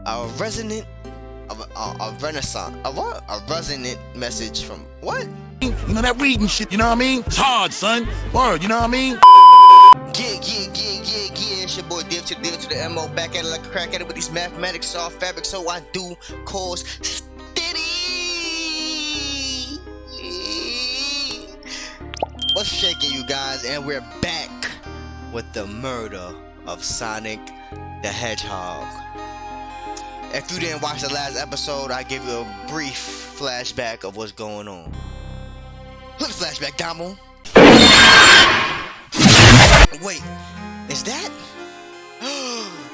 A resonant, a renaissance, a what? A resonant message from what? You know that reading shit, you know what I mean? It's hard, son. Word, you know what I mean? Yeah. It's your boy Div to the Deal to the MO. Back at it like a crack at it with these mathematics, soft fabric. So I do cause steady. What's shaking, you guys? And we're back with the murder of Sonic the Hedgehog. If you didn't watch the last episode, I gave you a brief flashback of what's going on. Look, flashback, Damo. Wait, is that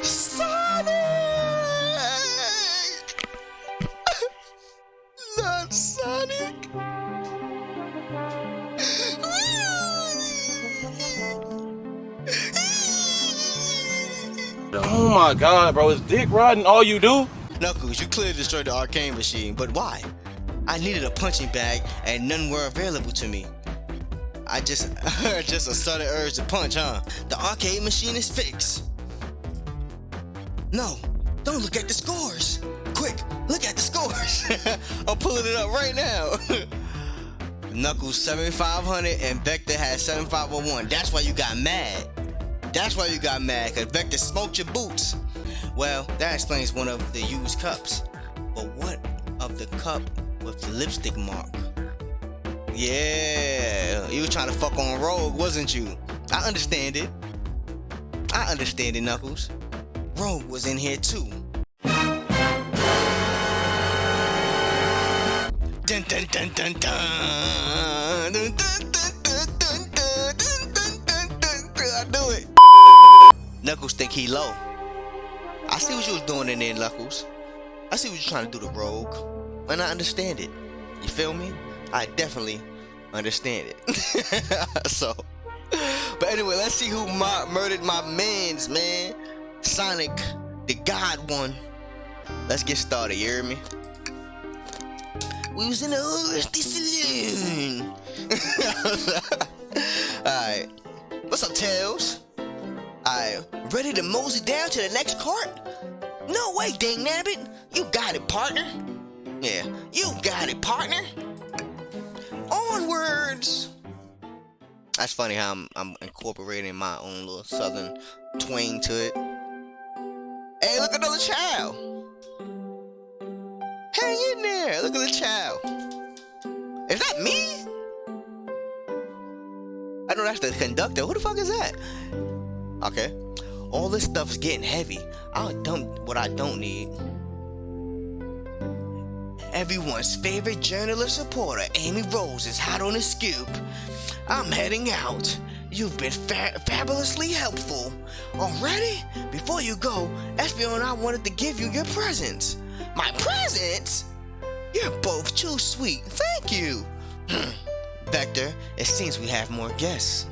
Sonic? Not Sonic. Oh my god, bro, is dick riding all you do? Knuckles, you clearly destroyed the arcade machine, but why? I needed a punching bag and none were available to me. I just a sudden urge to punch, huh? The arcade machine is fixed. No, don't look at the scores. Quick, look at the scores. I'm pulling it up right now. Knuckles 7500 and Vector had 7501. That's why you got mad. That's why you got mad, because Vector smoked your boots. Well, that explains one of the used cups. But what of the cup with the lipstick mark? Yeah, you were trying to fuck on Rogue, wasn't you? I understand it. I understand it, Knuckles. Rogue was in here too. Dun dun dun dun dun. Dun, dun, dun, dun, dun, dun, dun, dun, dun. I knew it. Knuckles think he low. I see what you was doing in there, Knuckles. I see what you're trying to do to Rogue, and I understand it. You feel me? I definitely understand it. So, but anyway, let's see who murdered my mans, man. Sonic, the God one. Let's get started, you hear me? We was in a rusty saloon. Alright. What's up, Tails? Alright, ready to mosey down to the next cart? No way, dang nabbit. You got it, partner. Yeah, you got it, partner. Onwards. That's funny how I'm incorporating my own little southern twang to it. Hey, look, another child. Hang in there. Look at the child. Is that me? I know that's the conductor. Who the fuck is that? Okay. All this stuff's getting heavy. I'll dump what I don't need. Everyone's favorite journalist reporter, Amy Rose, is hot on the scoop. I'm heading out. You've been fabulously helpful. Already? Before you go, SBO and I wanted to give you your presents. My presents? You're both too sweet. Thank you. Vector, it seems we have more guests.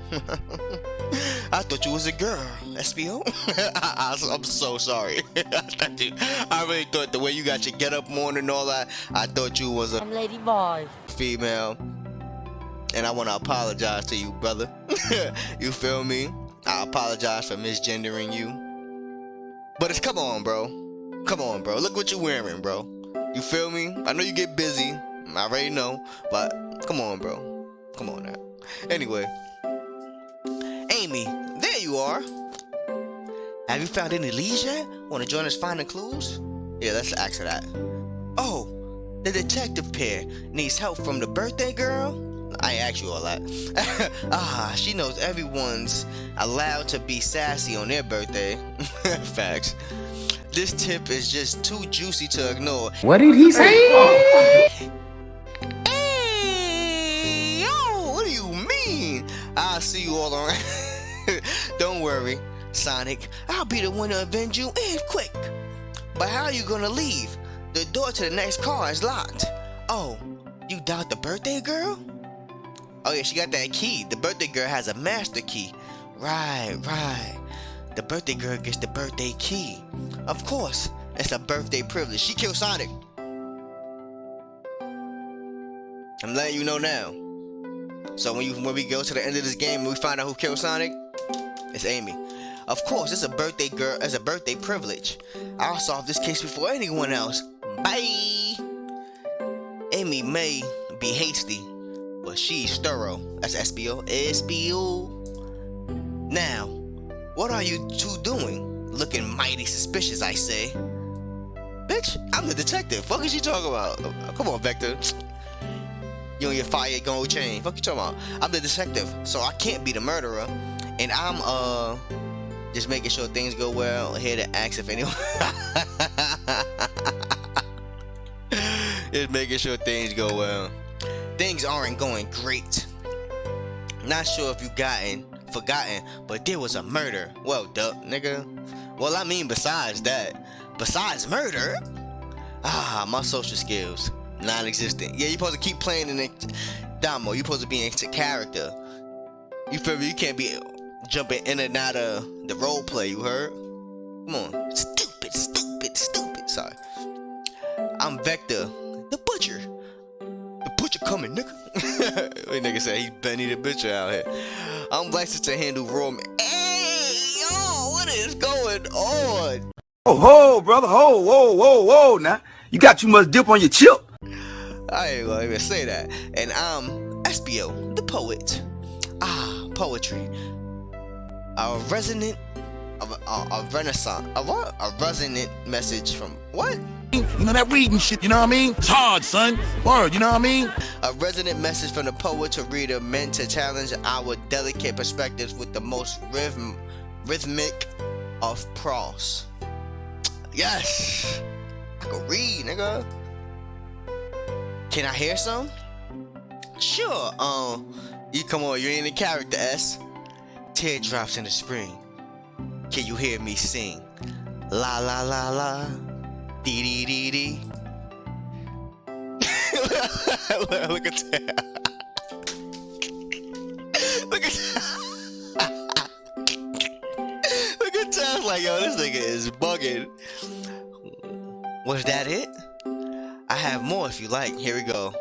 I thought you was a girl, SBO. I'm so sorry. I really thought the way you got your get up on and all that, I thought you was a lady boy, female. And I want to apologize to you, brother. You feel me? I apologize for misgendering you. But it's, come on, bro. Come on, bro. Look what you're wearing, bro. You feel me? I know you get busy. I already know. But come on, bro. Come on now. Anyway. Amy, there you are. Have you found any leads yet? Want to join us finding clues? Yeah, let's ask her that. Oh, the detective pair needs help from the birthday girl? I ain't asked you all that. She knows everyone's allowed to be sassy on their birthday. Facts. This tip is just too juicy to ignore. What did he say? Hey, yo, what do you mean? I'll see you all around. Don't worry, Sonic. I'll be the one to avenge you, and quick. But how are you gonna leave? The door to the next car is locked. Oh, you doubt the birthday girl? Oh yeah, she got that key. The birthday girl has a master key. Right. The birthday girl gets the birthday key. Of course, it's a birthday privilege. She killed Sonic. I'm letting you know now. So when we go to the end of this game and we find out who killed Sonic, it's Amy. Of course, it's a birthday girl. It's a birthday privilege. I'll solve this case before anyone else. Bye. Amy may be hasty, but she's thorough. That's SBO. SBO. Now, what are you two doing? Looking mighty suspicious, I say. Bitch, I'm the detective. Fuck is you talking about? Come on, Vector. You and your fire gold chain. Fuck you talking about? I'm the detective, so I can't be the murderer. And I'm just making sure things go well. Here to ask if anyone. Just making sure things go well. Things aren't going great. Not sure if you forgotten, but there was a murder. Well, duh, nigga. Well, I mean, besides that, besides murder, my social skills non-existent. Yeah, you supposed to keep playing in it, Damo. You supposed to be into character. You feel me? You can't be jumping in and out of the role play. You heard? Come on, stupid. Sorry. I'm Vector, the butcher. The butcher coming, nigga. What nigga said? He's Benny the Butcher out here. I'm licensed to handle raw. Hey, yo, what is going on? Oh, brother, whoa, now. You got too much dip on your chip. I ain't gonna even say that. And I'm SBO, the poet. Poetry. A resonant message from what? You know that reading shit, you know what I mean? It's hard, son. Word, you know what I mean? A resonant message from the poet to reader meant to challenge our delicate perspectives with the most rhythmic of prose. Yes! I can read, nigga. Can I hear some? Sure. You come on, you ain't in character, S. Teardrops in the spring. Can you hear me sing? La la la la. Dee dee dee dee. Look at that. Look at that. Look at that. Like, yo, this nigga is bugging. Was that it? I have more if you like. Here we go.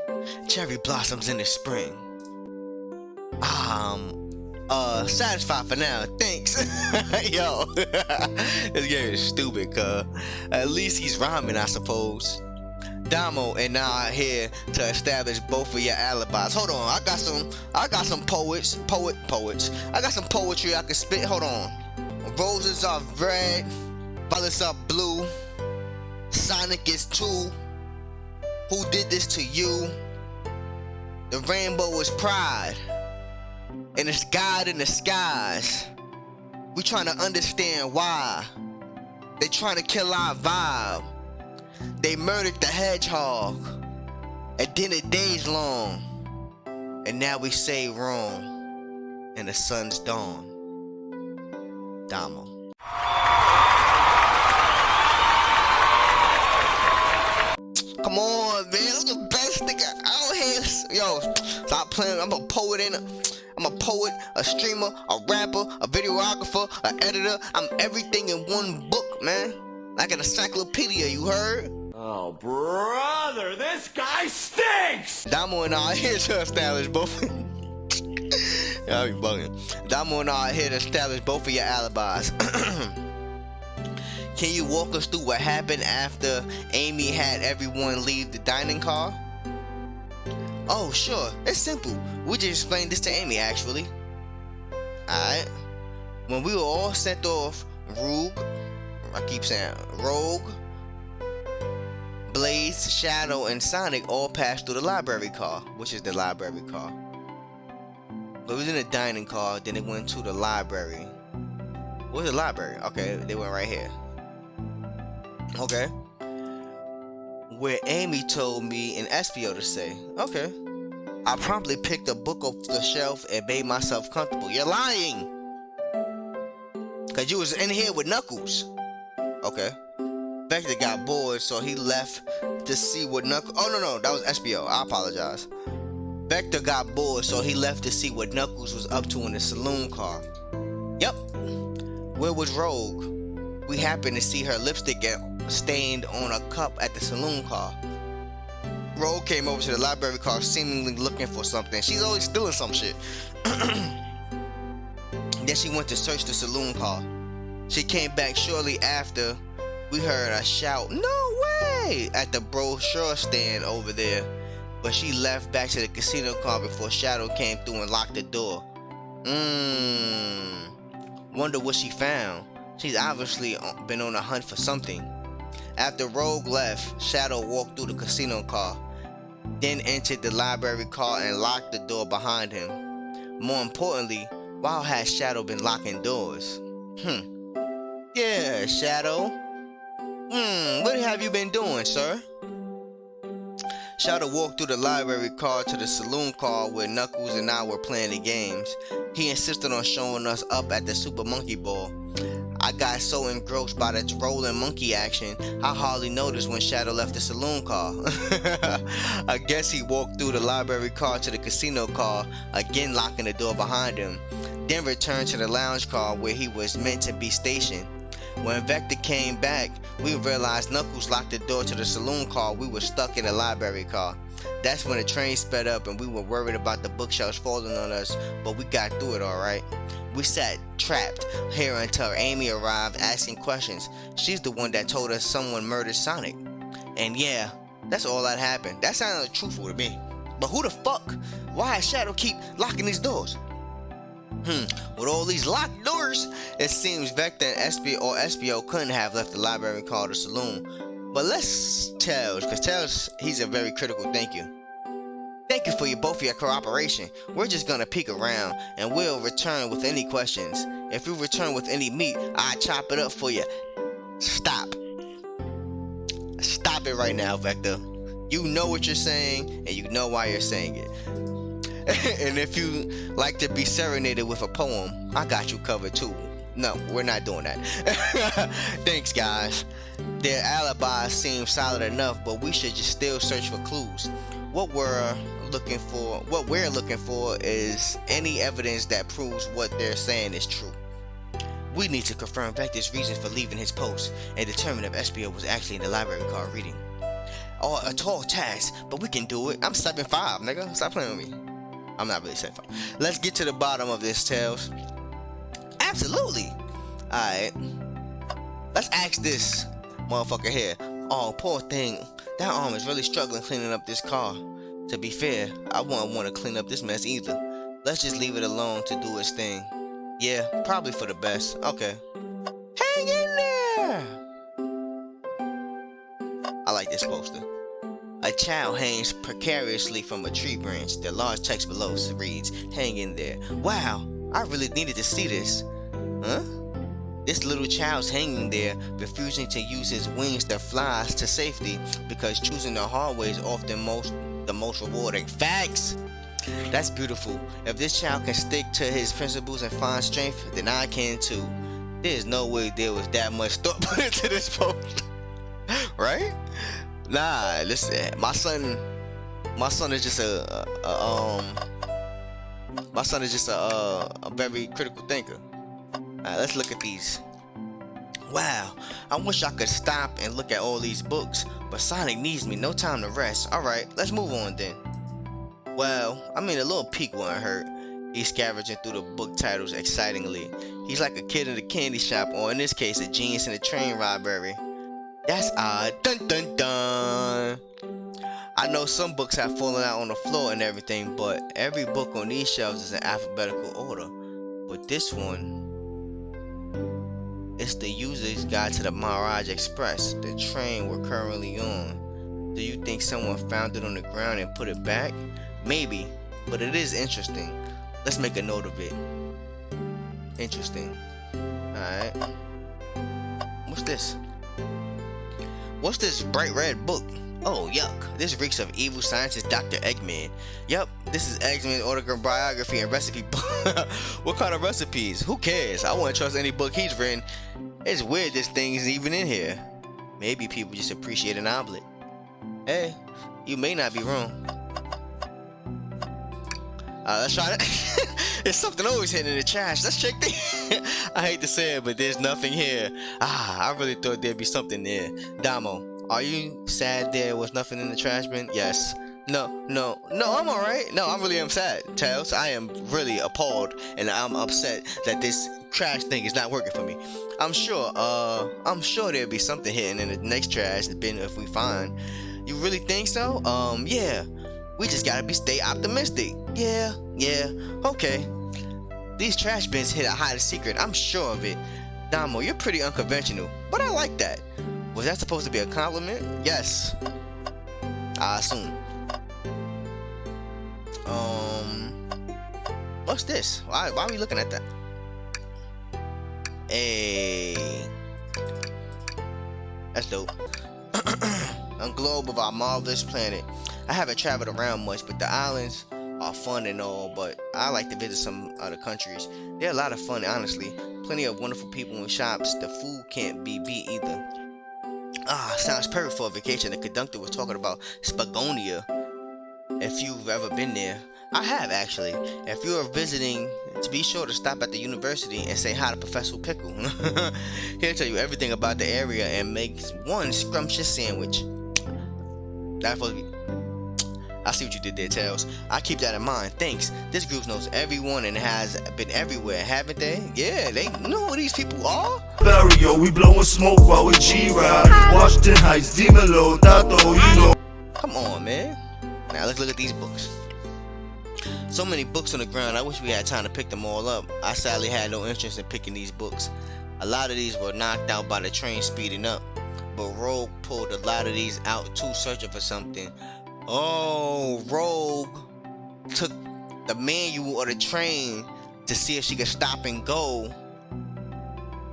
Cherry blossoms in the spring. Satisfied for now. Thanks. Yo, this game is stupid, cuz. At least he's rhyming, I suppose. Damo and I are here to establish both of your alibis. Hold on, I got some poets. I got some poetry I can spit. Hold on. Roses are red, violets are blue. Sonic is two. Who did this to you? The rainbow is pride, and it's God in the skies. We trying to understand why they trying to kill our vibe. They murdered the hedgehog, and then it days long, and now we say wrong, and the sun's dawn. Damo. Come on, man. That's the best nigga out here. Yo, stop playing. I'm a poet, a streamer, a rapper, a videographer, an editor. I'm everything in one book, man. Like an encyclopedia, you heard? Oh, brother, this guy stinks! Damo and I are here to establish both. Y'all be bugging. Damo and I are here to establish both of your alibis. Can you walk us through what happened after Amy had everyone leave the dining car? Oh, sure. It's simple. We just explained this to Amy, actually. Alright. When we were all sent off, Rogue, Blaze, Shadow, and Sonic all passed through the library car, which is the library car. But it was in the dining car, then it went to the library. What's the library? Okay, they went right here. Okay. Where Amy told me in SPO to say. Okay. I promptly picked a book off the shelf and made myself comfortable. You're lying! Cause you was in here with Knuckles. Okay. Vector got bored, so he left to see what Knuckles... Oh, no, that was SPO. I apologize. Vector got bored, so he left to see what Knuckles was up to in the saloon car. Yep. Where was Rogue? We happened to see her lipstick get stained on a cup at the saloon car. Rogue came over to the library car seemingly looking for something. She's always stealing some shit. Then she went to search the saloon car. She came back shortly after. We heard a shout, "No way!" at the brochure stand over there. But she left back to the casino car before Shadow came through and locked the door. Wonder what she found. She's obviously been on a hunt for something. After Rogue left, Shadow walked through the casino car, then entered the library car and locked the door behind him. More importantly, why has Shadow been locking doors? Yeah, Shadow. What have you been doing, sir? Shadow walked through the library car to the saloon car where Knuckles and I were playing the games. He insisted on showing us up at the Super Monkey Ball. I got so engrossed by the rolling monkey action, I hardly noticed when Shadow left the saloon car. I guess he walked through the library car to the casino car, again locking the door behind him, then returned to the lounge car where he was meant to be stationed. When Vector came back, we realized Knuckles locked the door to the saloon car. We were stuck in the library car. That's when the train sped up and we were worried about the bookshelves falling on us, but we got through it alright. We sat trapped here until Amy arrived asking questions. She's the one that told us someone murdered Sonic. And yeah, that's all that happened. That sounded truthful to me. But who the fuck? Why does Shadow keep locking these doors? With all these locked doors, it seems Vector and SPO couldn't have left the library car or the saloon. But let's Tails, because Tails, he's a very critical thank you. Thank you for both of your cooperation. We're just gonna peek around, and we'll return with any questions. If you return with any meat, I'll chop it up for you. Stop. Stop it right now, Vector. You know what you're saying, and you know why you're saying it. And if you like to be serenaded with a poem, I got you covered too. No, we're not doing that. Thanks, guys. Their alibi seems solid enough, but we should just still search for clues. What we're looking for is any evidence that proves what they're saying is true. We need to confirm Vector's reasons for leaving his post and determine if SPO was actually in the library car reading. Oh, a tall task, but we can do it. I'm 7'5", nigga. Stop playing with me. I'm not really 7'5". Let's get to the bottom of this, Tails. Absolutely. Alright. Let's ask this motherfucker here. Oh, poor thing. That arm is really struggling cleaning up this car. To be fair, I wouldn't want to clean up this mess either. Let's just leave it alone to do its thing. Yeah, probably for the best. Okay. Hang in there! I like this poster. A child hangs precariously from a tree branch. The large text below reads, "Hang in there." Wow, I really needed to see this. Huh? This little child's hanging there, refusing to use his wings to fly to safety because choosing the hard way is often the most rewarding. Facts! That's beautiful. If this child can stick to his principles and find strength, then I can too. There's no way there was that much thought put into this post. Right? Nah, listen, my son is just a very critical thinker. Let's look at these. Wow, I wish I could stop and look at all these books, but Sonic needs me, no time to rest. Alright, let's move on then. Well, I mean, a little peek wouldn't hurt. He's scavenging through the book titles excitingly. He's like a kid in a candy shop, or in this case, a genius in a train robbery. That's odd. Dun dun dun. I know some books have fallen out on the floor and everything, but every book on these shelves is in alphabetical order. But this one, it's the user's guide to the Mirage Express, the train we're currently on. Do you think someone found it on the ground and put it back? Maybe, but it is interesting. Let's make a note of it. Interesting. Alright. What's this? What's this bright red book? Oh, yuck. This reeks of evil scientist Dr. Eggman. Yup, this is Eggman's autobiography and recipe book. What kind of recipes? Who cares? I wouldn't trust any book he's written. It's weird this thing is even in here. Maybe people just appreciate an omelet. Hey, you may not be wrong. Let's try that. There's something always hidden in the trash. Let's check the I hate to say it, but there's nothing here. I really thought there'd be something there. Damo, are you sad there was nothing in the trash bin? Yes. No, I'm alright. No, I really am sad, Tails. I am really appalled and I'm upset that this trash thing is not working for me. I'm sure there'll be something hidden in the next trash bin if we find. You really think so? Yeah. We just gotta stay optimistic. Yeah, okay. These trash bins hide a secret, I'm sure of it. Damo, you're pretty unconventional, but I like that. Was that supposed to be a compliment? Yes. I assume. What's this? Why are we looking at that? Hey, that's dope. A globe of our marvelous planet. I haven't traveled around much, but the islands are fun and all, but I like to visit some other countries. They're a lot of fun, honestly. Plenty of wonderful people in shops. The food can't be beat either. Sounds perfect for a vacation. The conductor was talking about Spagonia. If you've ever been there, I have actually. If you are visiting, be sure to stop at the university and say hi to Professor Pickle. He'll tell you everything about the area and make one scrumptious sandwich. That's supposed to be. I see what you did there, Tails. I keep that in mind. Thanks. This group knows everyone and has been everywhere, haven't they? Yeah, they know who these people are. Barrio, we blowing smoke while we G-Ride. Washington Heights, Demolo, Dato, you know. Come on, man. Now let's look at these books. So many books on the ground, I wish we had time to pick them all up. I sadly had no interest in picking these books. A lot of these were knocked out by the train speeding up, but Rogue pulled a lot of these out too, searching for something. Oh, Rogue took the manual of the train to see if she could stop and go.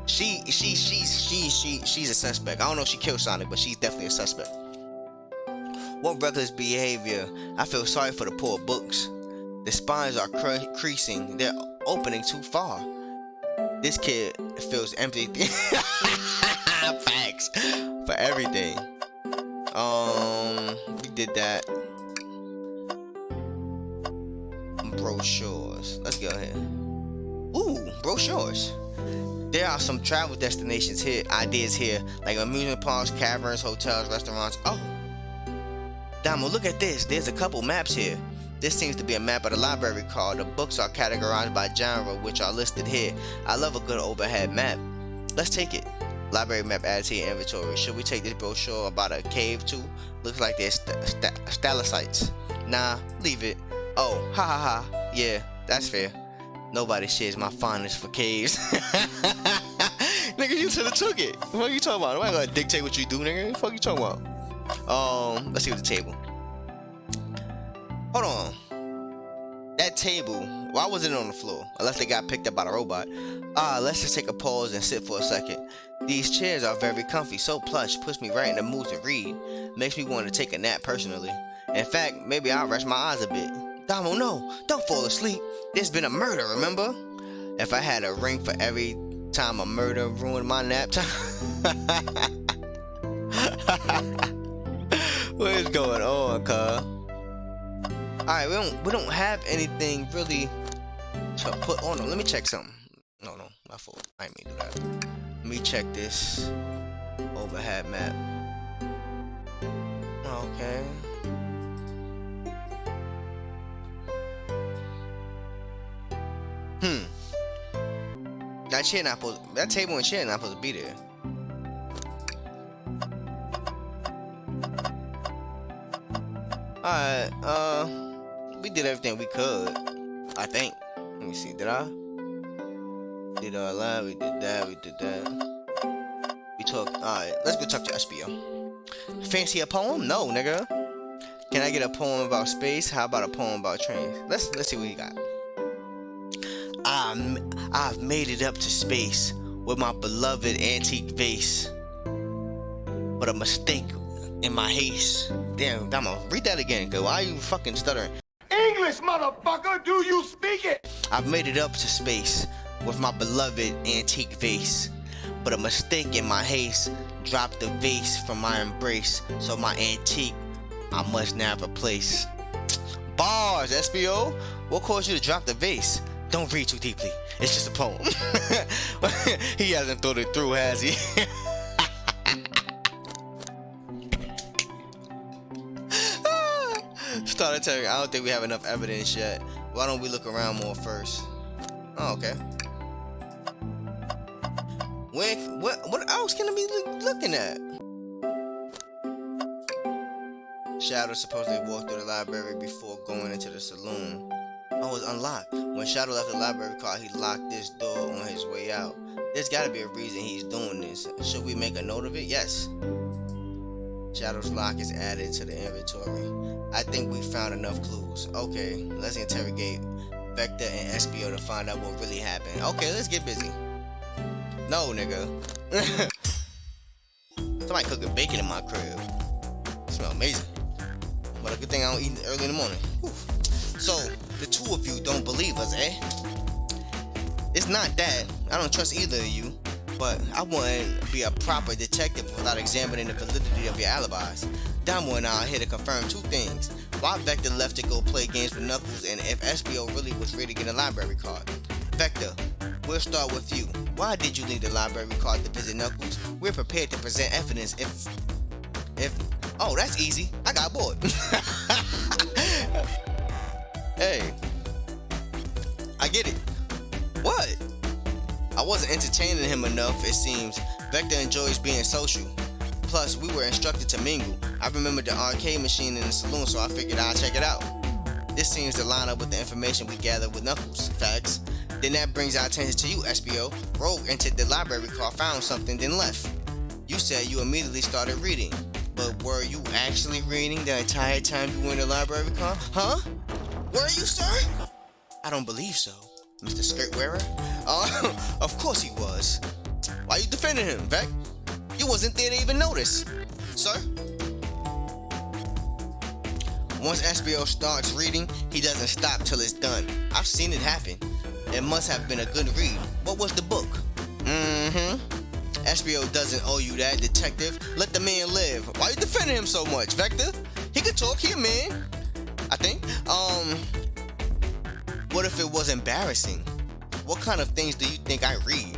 She's a suspect. I don't know if she killed Sonic, but she's definitely a suspect. What reckless behavior. I feel sorry for the poor books. The spines are creasing. They're opening too far. This kid feels empty. Facts for everything. We did that. Brochures. Let's go ahead. Ooh, brochures. There are some travel destinations here, ideas here, like amusement parks, caverns, hotels, restaurants. Oh, Damo, look at this. There's a couple maps here. This seems to be a map of the library card. The books are categorized by genre, which are listed here. I love a good overhead map. Let's take it. Library map added to your inventory. Should we take this brochure about a cave too? Looks like there's stalactites. Nah, leave it. Oh, ha ha ha. Yeah, that's fair. Nobody shares my fondness for caves. Nigga, you should've took it. What are you talking about? I'm not gonna dictate what you do, nigga. What the fuck you talking about? Let's see what the table. Hold on. That table, why wasn't it on the floor? Unless they got picked up by the robot. Let's just take a pause and sit for a second. These chairs are very comfy, so plush, puts me right in the mood to read. Makes me want to take a nap personally. In fact, maybe I'll rest my eyes a bit. Damo, no, don't fall asleep. There's been a murder, remember? If I had a ring for every time a murder ruined my nap time. What is going on, cuz? Alright, we don't have anything really to put on them. Let me check something. No, my fault. I ain't mean to do that. Let me check this overhead map. Okay. That table and chair not supposed to be there. Alright, we did everything we could, I think. Let me see, did I? Did our live, we did that. We talked, alright, let's go talk to SBO. Fancy a poem? No, nigga. Can I get a poem about space? How about a poem about trains? Let's see what he got. I've made it up to space with my beloved antique vase, but a mistake in my haste. Damn, I'm gonna read that again, cause why are you fucking stuttering? English, motherfucker, do you speak it? I've made it up to space with my beloved antique vase, but a mistake in my haste dropped the vase from my embrace, so my antique I must now replace. Bars, SBO. What caused you to drop the vase? Don't read too deeply. It's just a poem. He hasn't thought it through, has he? start interrogating. I don't think we have enough evidence yet. Why don't we look around more first? Oh, okay. What else can I be looking at? Shadow supposedly walked through the library before going into the saloon. Oh, it's unlocked. When Shadow left the library car, he locked this door on his way out. There's gotta be a reason he's doing this. Should we make a note of it? Yes. Shadow's lock is added to the inventory. I think we found enough clues. Okay, let's interrogate Vector and SBO to find out what really happened. Okay, let's get busy. No, nigga. Somebody cooking bacon in my crib. It smells amazing. But a good thing I don't eat early in the morning. Whew. So, the two of you don't believe us, eh? It's not that. I don't trust either of you. But I wouldn't be a proper detective without examining the validity of your alibis. Damo and I are here to confirm two things. Why Vector left to go play games with Knuckles, and if SBO really was ready to get a library card. Vector, we'll start with you. Why did you leave the library card to visit Knuckles? We're prepared to present evidence if oh, that's easy. I got bored. Hey, I get it. What? I wasn't entertaining him enough, it seems. Vector enjoys being social. Plus, we were instructed to mingle. I remembered the arcade machine in the saloon, so I figured I'd check it out. This seems to line up with the information we gathered with Knuckles. Facts. Then that brings our attention to you, SBO. Rogue entered the library car, found something, then left. You said you immediately started reading. But were you actually reading the entire time you were in the library car? Huh? Were you, sir? I don't believe so, Mr. Skirt Wearer. Of course he was. Why you defending him, Vec? You wasn't there to even notice, sir. Once SBO starts reading, he doesn't stop till it's done. I've seen it happen. It must have been a good read. What was the book? SBO doesn't owe you that, detective. Let the man live. Why you defending him so much, Vector? He could talk, he a man. I think. What if it was embarrassing? What kind of things do you think I read?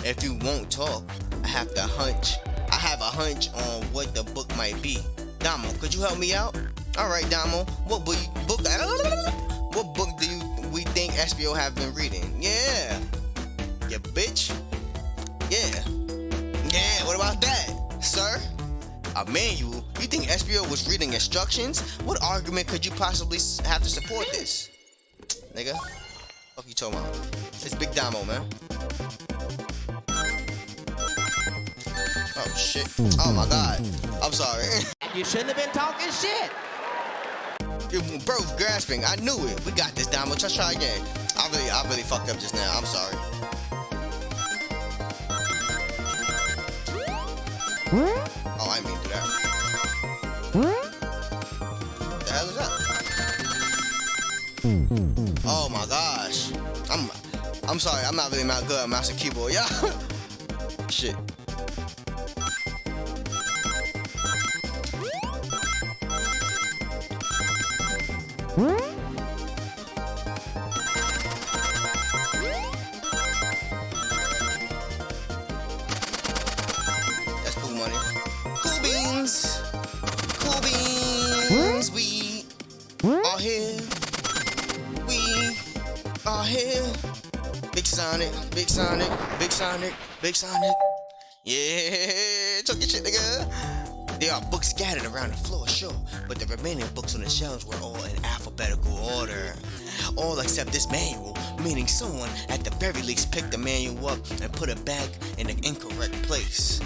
If you won't talk, I have a hunch on what the book might be. Damo, could you help me out? Alright, Damo. What book do we think SBO have been reading? Yeah. You bitch. Yeah. Yeah, what about that? Sir? A manual? You think SBO was reading instructions? What argument could you possibly have to support this? Nigga? Fuck you talking about? It's Big Damo, man. Oh shit. Oh my god. I'm sorry. You shouldn't have been talking shit. Bro's grasping. I knew it. We got this, Damo. Let's try again. I really fucked up just now. I'm sorry. Oh, I didn't mean to do that. What the hell is that? Oh my gosh. I'm sorry. I'm not really that good at mouse and keyboard. Yeah. Shit. That's cool money. Cool beans. Cool beans. We are here. We are here. Big Sonic. Big Sonic. Big Sonic. Big Sonic. Yeah. Talk your shit, nigga. There are books scattered around the floor, sure, but the remaining books on the shelves were all in alphabetical order. All except this manual, meaning someone at the very least picked the manual up and put it back in the incorrect place.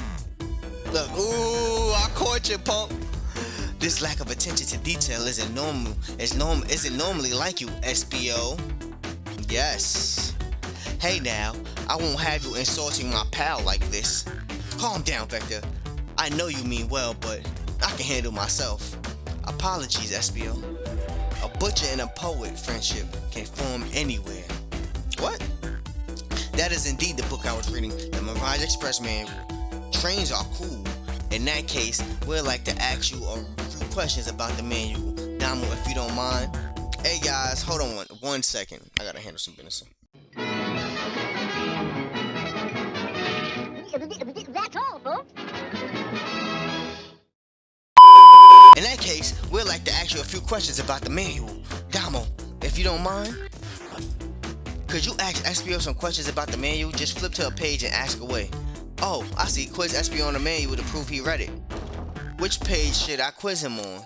Look, ooh, I caught you, punk. This lack of attention to detail isn't normally like you, SBO. Yes. Hey now, I won't have you insulting my pal like this. Calm down, Vector. I know you mean well, but I can handle myself. Apologies, SBO. A butcher and a poet friendship can form anywhere. What? That is indeed the book I was reading, the Mirage Express manual. Trains are cool. In that case, we'd like to ask you a few questions about the manual. Damo, if you don't mind. Hey guys, hold on one second. I gotta handle some business. That's all, folks. In that case, we'd like to ask you a few questions about the manual. Damo, if you don't mind, could you ask SBO some questions about the manual? Just flip to a page and ask away. Oh, I see. Quiz SBO on the manual to prove he read it. Which page should I quiz him on?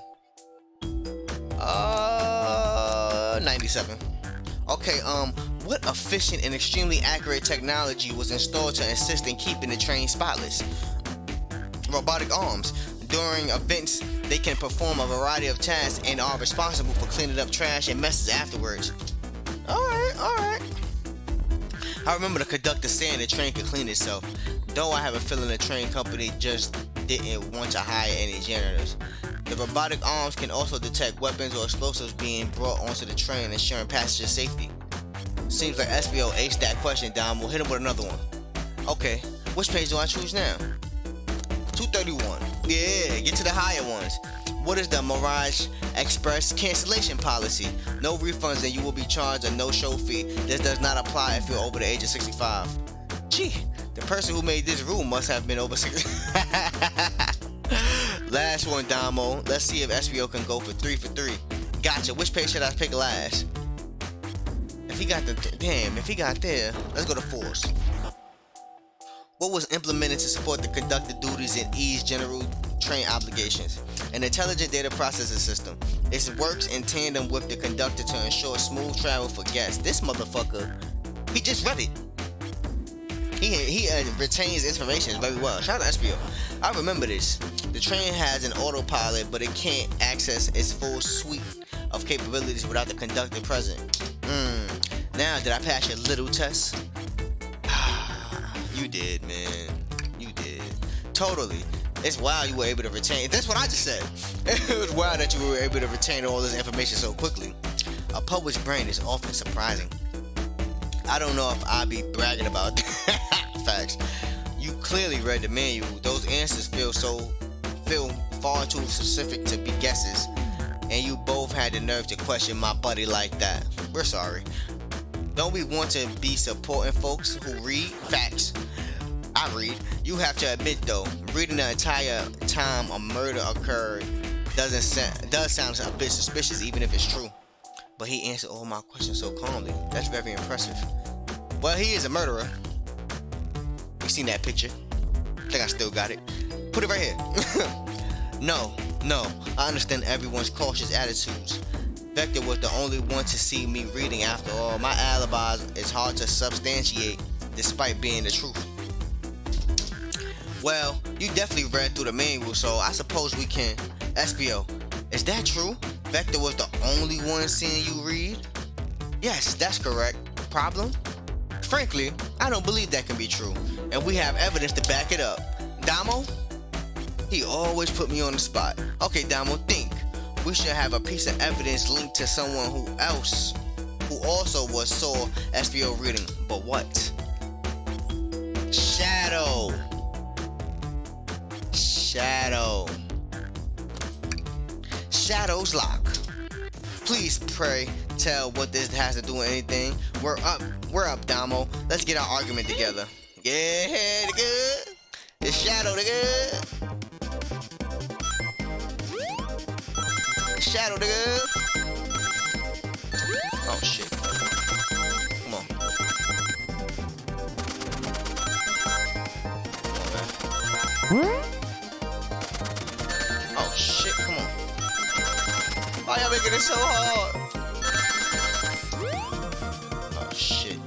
97. Okay, what efficient and extremely accurate technology was installed to assist in keeping the train spotless? Robotic arms. During events, they can perform a variety of tasks and are responsible for cleaning up trash and messes afterwards. Alright. I remember the conductor saying the train could clean itself, though I have a feeling the train company just didn't want to hire any janitors. The robotic arms can also detect weapons or explosives being brought onto the train, ensuring passenger safety. Seems like SBO aced that question, Dom. We'll hit him with another one. Okay, which page do I choose now? 231. Yeah, get to the higher ones. What is the Mirage Express cancellation policy? No refunds and you will be charged a no-show fee. This does not apply if you're over the age of 65. Gee, the person who made this rule must have been over 60. Last one, Damo. Let's see if SBO can go for 3 for 3. Gotcha. Which page should I pick last? If he got there, let's go to 4s. What was implemented to support the conductor duties and ease general train obligations? An intelligent data processing system. It works in tandem with the conductor to ensure smooth travel for guests. This motherfucker, he just read it. He retains information very well. Shout out to SBO. I remember this. The train has an autopilot, but it can't access its full suite of capabilities without the conductor present. Now, did I pass your little test? You did, man. You did. Totally. It's wild you were able to retain. That's what I just said. It was wild that you were able to retain all this information so quickly. A published brain is often surprising. I don't know if I be bragging about that. Facts. You clearly read the manual. Those answers feel far too specific to be guesses. And you both had the nerve to question my buddy like that. We're sorry. Don't we want to be supporting folks who read? Facts. I read. You have to admit though, reading the entire time a murder occurred does sound a bit suspicious, even if it's true. But he answered all my questions so calmly. That's very impressive. Well, he is a murderer. You seen that picture? I think I still got it. Put it right here. No. I understand everyone's cautious attitudes. Vector was the only one to see me reading after all. My alibi is hard to substantiate despite being the truth. Well, you definitely read through the manual, so I suppose we can. SBO, is that true? Vector was the only one seeing you read? Yes, that's correct. Problem? Frankly, I don't believe that can be true, and we have evidence to back it up. Damo? He always put me on the spot. Okay, Damo, think. We should have a piece of evidence linked to someone who also saw SBO reading. But what? Shadow. Shadow's lock. Please pray tell what this has to do with anything. We're up, Damo. Let's get our argument together. Yeah, nigga. It's Shadow, nigga. Shadow, nigga. Oh shit. Come on. Man. Oh shit, come on. Why y'all making it so hard? Oh shit.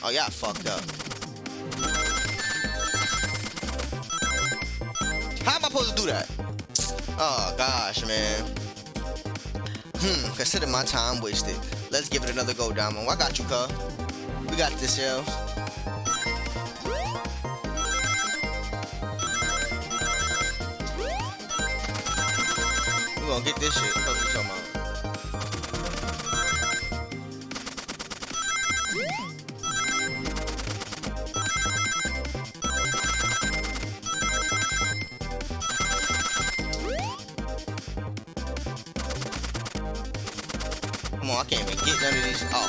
Oh, y'all fucked up. How am I supposed to do that? Oh gosh, man. Consider my time wasted. Let's give it another go, Damo. I got you, cuz. We got this, yo. We gonna get this shit. What you talking about? Come on, I can't even get none of these. Oh,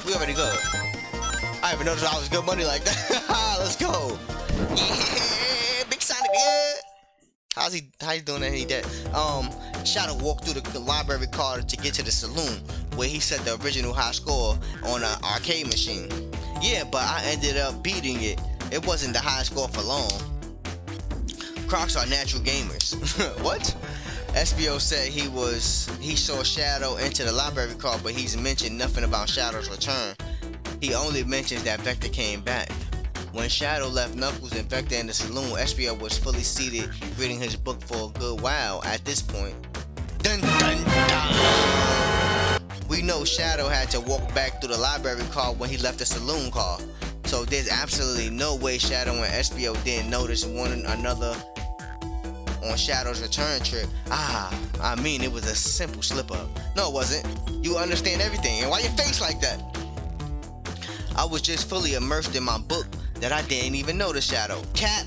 we already good. I didn't even notice I was good money like that. Let's go. Yeah, Big Sonic, yeah. How's How's he doing that and he dead? Shadow walked through the library car to get to the saloon where he set the original high score on an arcade machine. Yeah, but I ended up beating it. It wasn't the high score for long. Crocs are natural gamers. What? SBO said he saw Shadow enter the library car, but he's mentioned nothing about Shadow's return. He only mentions that Vector came back. When Shadow left Knuckles and Vector in the saloon, SBO was fully seated reading his book for a good while. At this point, dun dun dun, we know Shadow had to walk back through the library car when he left the saloon car. So there's absolutely no way Shadow and SBO didn't notice one another on Shadow's return trip. I mean, it was a simple slip up. No, it wasn't. You understand everything. And why your face like that? I was just fully immersed in my book that I didn't even notice Shadow. Cap,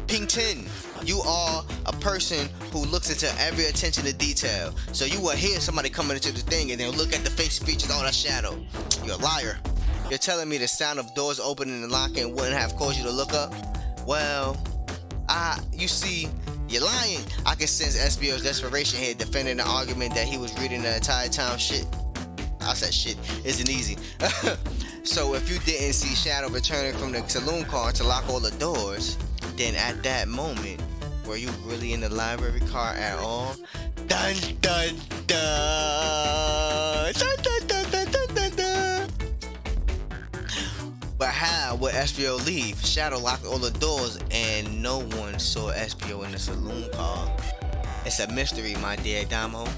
Pington, you are a person who looks into every attention to detail. So you will hear somebody coming into the thing and then look at the face features, oh, that's Shadow. You're a liar. You're telling me the sound of doors opening and locking wouldn't have caused you to look up? Well, you see, you're lying. I can sense SBO's desperation here, defending the argument that he was reading the entire time. Shit. I said shit isn't easy. So if you didn't see Shadow returning from the saloon car to lock all the doors, then at that moment, were you really in the library car at all? Dun dun dun! Dun dun dun dun dun dun dun! But how would SBO leave? Shadow locked all the doors and no one saw SBO in the saloon car. It's a mystery, my dear Damo.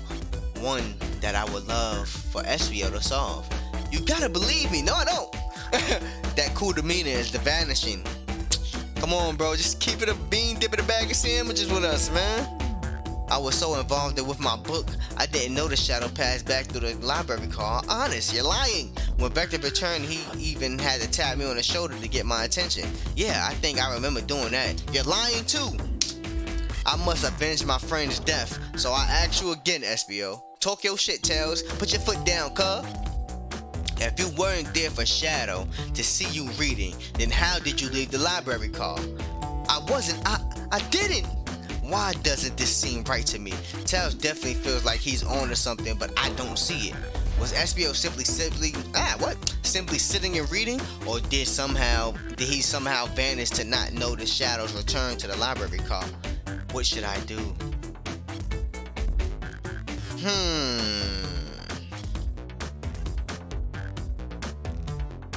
One that I would love for SBO to solve. You gotta believe me. No, I don't. That cool demeanor is the vanishing. Come on, bro. Just keep it a bean, dip it a bag of sandwiches with us, man. I was so involved with my book, I didn't notice Shadow pass back through the library car. Honest, you're lying. When Vector returned, he even had to tap me on the shoulder to get my attention. Yeah, I think I remember doing that. You're lying too. I must avenge my friend's death, so I ask you again, SBO. Talk your shit, Tails. Put your foot down, cuz. If you weren't there for Shadow to see you reading, then how did you leave the library car? I didn't. Why doesn't this seem right to me? Tails definitely feels like he's on to something, but I don't see it. Was SBO simply sitting and reading, or did he somehow vanish to not notice Shadow's return to the library car? What should I do?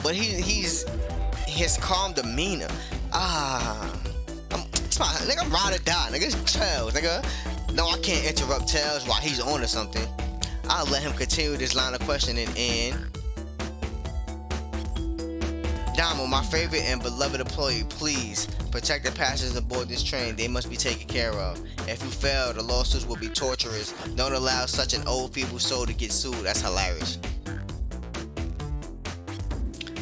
But his calm demeanor. I'm ride or die, nigga. It's Tails, nigga. No, I can't interrupt Tails while he's on to something. I'll let him continue this line of questioning and... Damo, my favorite and beloved employee, please protect the passengers aboard this train. They must be taken care of. If you fail, the lawsuits will be torturous. Don't allow such an old people's soul to get sued. That's hilarious.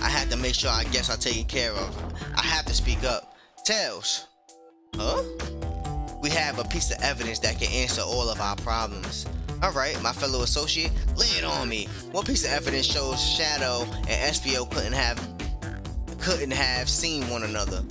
I have to make sure our guests are taken care of. I have to speak up. Tails. Huh? We have a piece of evidence that can answer all of our problems. Alright, my fellow associate, lay it on me. What piece of evidence shows Shadow and SBO couldn't have seen one another?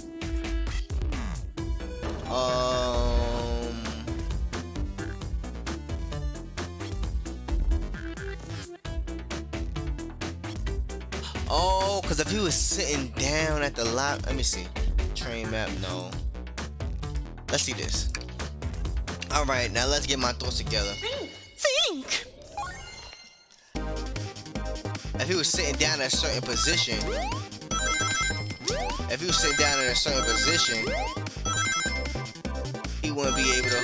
Oh, because if he was sitting down at the lot, let me see. Train map, no. Let's see this. Alright, now let's get my thoughts together. Think! If he was sitting down in a certain position, he wouldn't be able to.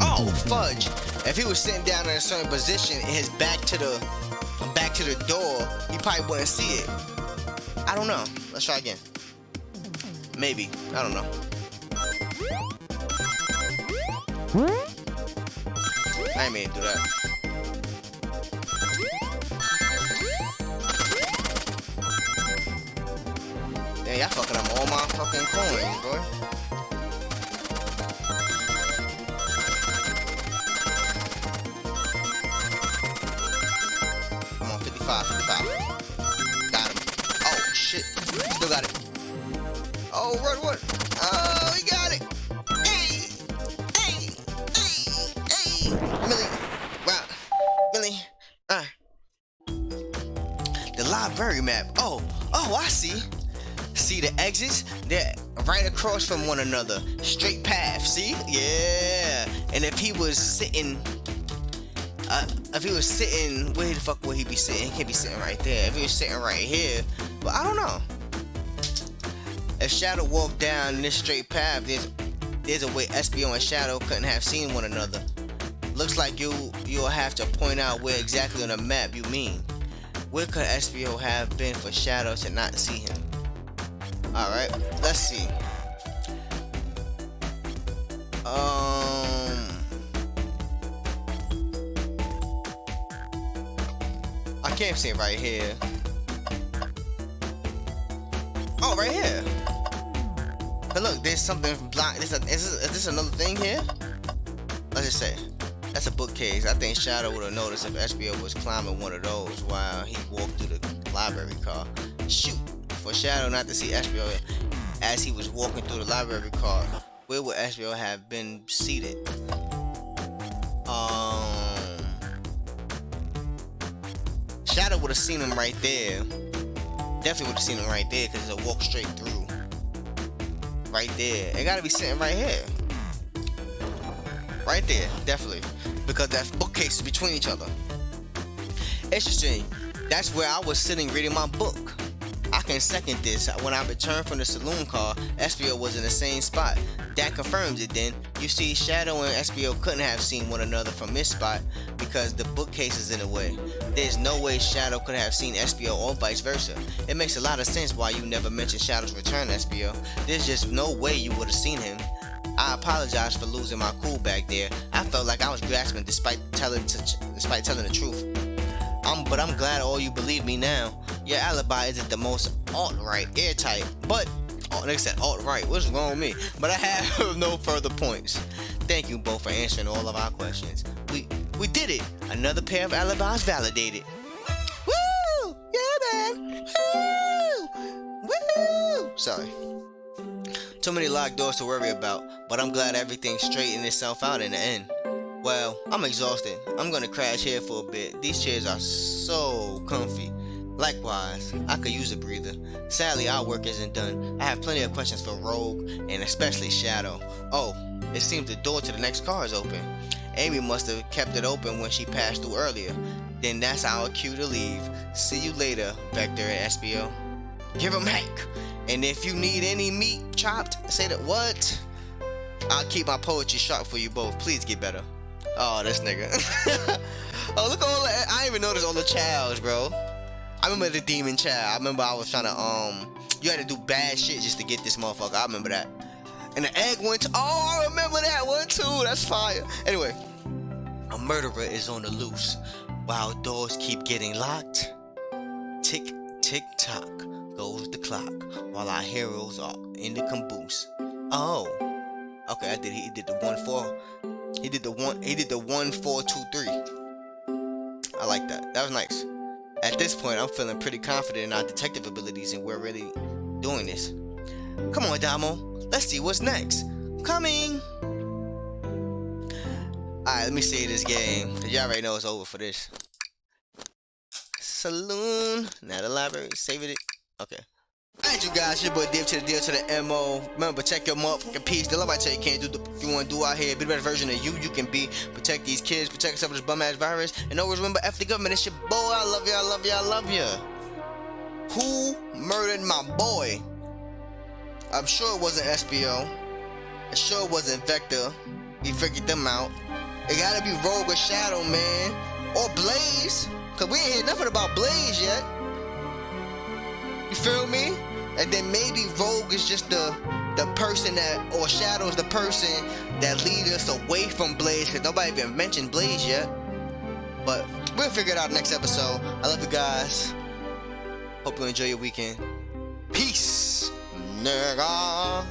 Oh, fudge! If he was sitting down in a certain position and his back to the door, he probably wouldn't see it. I don't know. Let's try again. Maybe. I don't know. I ain't mean to do that. Damn, y'all fucking up all my fucking coins, boy. Come on, 55. Got him. Oh, shit. See the exits? They're right across from one another. Straight path, see? Yeah. And if he was sitting, where the fuck would he be sitting? He can't be sitting right there. If he was sitting right here, but I don't know. If Shadow walked down this straight path, there's a way SBO and Shadow couldn't have seen one another. Looks like you'll have to point out where exactly on the map you mean. Where could SBO have been for Shadow to not see him? Alright, let's see. I can't see it right here. Oh, right here. But look, there's something blind. Is this another thing here? Let's just say that's a bookcase. I think Shadow would have noticed if SBO was climbing one of those while he walked through the library car. Shoot, for Shadow not to see SBO as he was walking through the library car, where would SBO have been seated? Shadow would have seen him right there. Definitely would have seen him right there because it's a walk straight through. Right there. It gotta be sitting right here. Right there, definitely. Because that bookcase is between each other. Interesting. That's where I was sitting reading my book. I can second this. When I returned from the saloon car, SBO was in the same spot. That confirms it then. You see, Shadow and SBO couldn't have seen one another from this spot because the bookcase is in the way. There's no way Shadow could have seen SBO or vice versa. It makes a lot of sense why you never mentioned Shadow's return, SBO. There's just no way you would have seen him. I apologize for losing my cool back there. I felt like I was grasping despite telling the truth. But I'm glad all you believe me now. Your alibi isn't the most alt-right, airtight, but like I said, alt-right, what's wrong with me? But I have no further points. Thank you both for answering all of our questions. We did it. Another pair of alibis validated. Woo! Yeah, man. Woo! Woo! Sorry. Too many locked doors to worry about, but I'm glad everything straightened itself out in the end. Well, I'm exhausted. I'm gonna crash here for a bit. These chairs are so comfy. Likewise, I could use a breather. Sadly, our work isn't done. I have plenty of questions for Rogue, and especially Shadow. Oh, it seems the door to the next car is open. Amy must have kept it open when she passed through earlier. Then that's our cue to leave. See you later, Vector and SBO. Give 'em heck. And if you need any meat chopped, say that what? I'll keep my poetry sharp for you both. Please get better. Oh, this nigga. Oh, look at all that. I didn't even notice all the childs, bro. I remember the demon child. I remember I was trying to, you had to do bad shit just to get this motherfucker. I remember that. And the egg went, oh, I remember that one too. That's fire. Anyway, a murderer is on the loose while doors keep getting locked. Tick, tick, tock goes the clock while our heroes are in the caboose. Oh, okay, he did the 1-4. He did the 1-4-2-3. I like that. That was nice. At this point, I'm feeling pretty confident in our detective abilities and we're really doing this. Come on, Damo. Let's see what's next. Coming. Alright, let me save this game. Cause y'all already know it's over for this. Saloon. Now the library. Save it. Okay. Alright, you guys, your boy Dave to the deal to the MO. Remember, check your motherfucking piece. The love I tell you can't do. If you want to do out here, be the better version of you can be. Protect these kids, protect yourself from this bum ass virus. And always remember, F the government. It's your boy. I love you, I love you, I love you. Who murdered my boy? I'm sure it wasn't SBO. I'm sure it wasn't Vector. We figured them out. It gotta be Rogue or Shadow, man. Or Blaze. Cause we ain't heard nothing about Blaze yet. You feel me? And then maybe Rogue is just the person that, or Shadow is the person that leads us away from Blaze, because nobody even mentioned Blaze yet. But we'll figure it out next episode. I love you guys. Hope you enjoy your weekend. Peace, nigga.